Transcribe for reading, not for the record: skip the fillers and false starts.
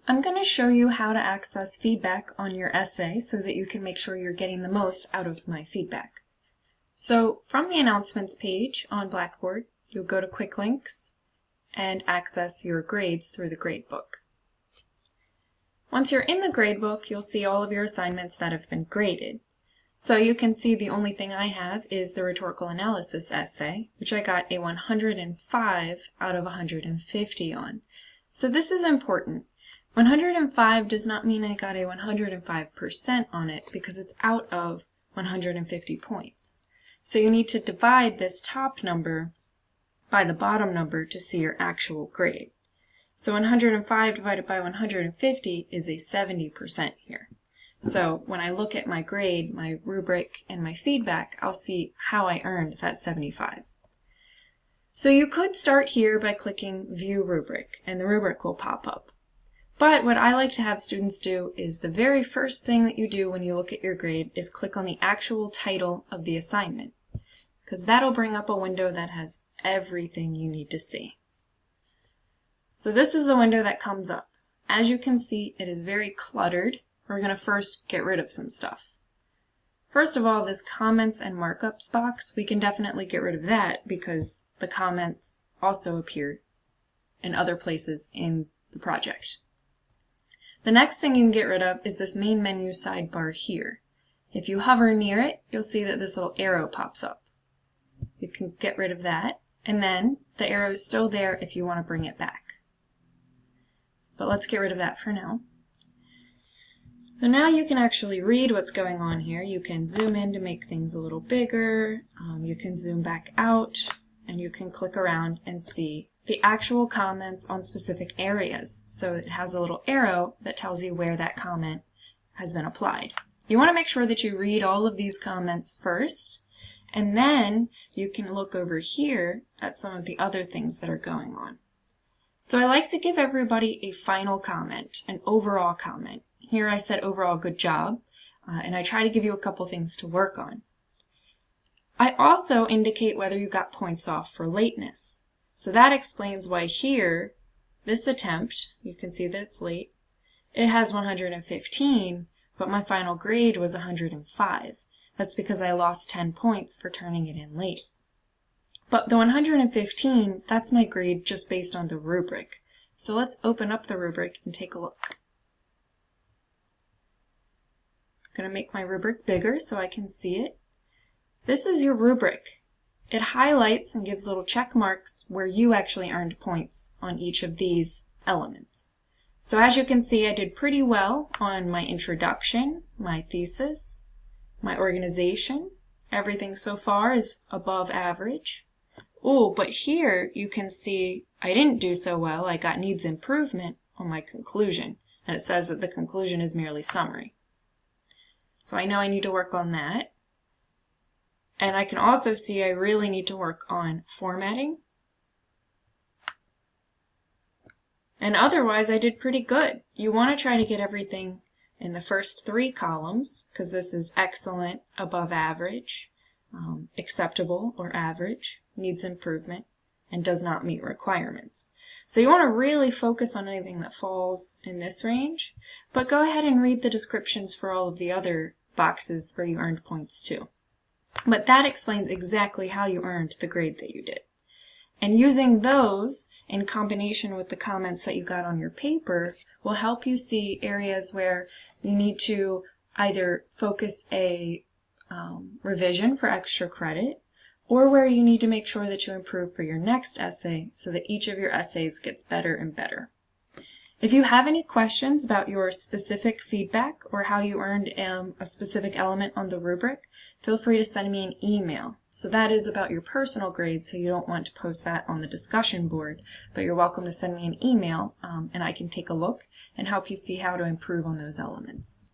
I'm going to show you how to access feedback on your essay so that you can make sure you're getting the most out of my feedback. So from the announcements page on Blackboard, you'll go to Quick Links and access your grades through the Gradebook. Once you're in the Gradebook, you'll see all of your assignments that have been graded. So you can see the only thing I have is the rhetorical analysis essay, which I got a 105 out of 150 on. So this is important. 105 does not mean I got a 105% on it because it's out of 150 points. So you need to divide this top number by the bottom number to see your actual grade. So 105 divided by 150 is a 70% here. So when I look at my grade, my rubric, and my feedback, I'll see how I earned that 75. So you could start here by clicking View Rubric, and the rubric will pop up. But what I like to have students do is the very first thing that you do when you look at your grade is click on the actual title of the assignment, because that'll bring up a window that has everything you need to see. So this is the window that comes up. As you can see, it is very cluttered. We're going to first get rid of some stuff. First of all, this comments and markups box, we can definitely get rid of that because the comments also appear in other places in the project. The next thing you can get rid of is this main menu sidebar here. If you hover near it, you'll see that this little arrow pops up. You can get rid of that, and then the arrow is still there if you want to bring it back. But let's get rid of that for now. So now you can actually read what's going on here. You can zoom in to make things a little bigger, you can zoom back out, and you can click around and see the actual comments on specific areas. So it has a little arrow that tells you where that comment has been applied. You want to make sure that you read all of these comments first, and then you can look over here at some of the other things that are going on. So I like to give everybody a final comment, an overall comment. Here I said overall good job, and I try to give you a couple things to work on. I also indicate whether you got points off for lateness. So that explains why here, this attempt, you can see that it's late, it has 115, but my final grade was 105. That's because I lost 10 points for turning it in late. But the 115, that's my grade just based on the rubric. So let's open up the rubric and take a look. I'm going to make my rubric bigger so I can see it. This is your rubric. It highlights and gives little check marks where you actually earned points on each of these elements. So as you can see, I did pretty well on my introduction, my thesis, my organization. Everything so far is above average. Oh, but here you can see I didn't do so well. I got needs improvement on my conclusion, and it says that the conclusion is merely summary. So I know I need to work on that. And I can also see I really need to work on formatting. And otherwise, I did pretty good. You want to try to get everything in the first 3 columns, because this is excellent, above average, acceptable or average, needs improvement, and does not meet requirements. So you want to really focus on anything that falls in this range, but go ahead and read the descriptions for all of the other boxes where you earned points too. But that explains exactly how you earned the grade that you did. And using those in combination with the comments that you got on your paper will help you see areas where you need to either focus a revision for extra credit, or where you need to make sure that you improve for your next essay so that each of your essays gets better and better. If you have any questions about your specific feedback or how you earned a specific element on the rubric, feel free to send me an email. So that is about your personal grade, so you don't want to post that on the discussion board, but you're welcome to send me an email and I can take a look and help you see how to improve on those elements.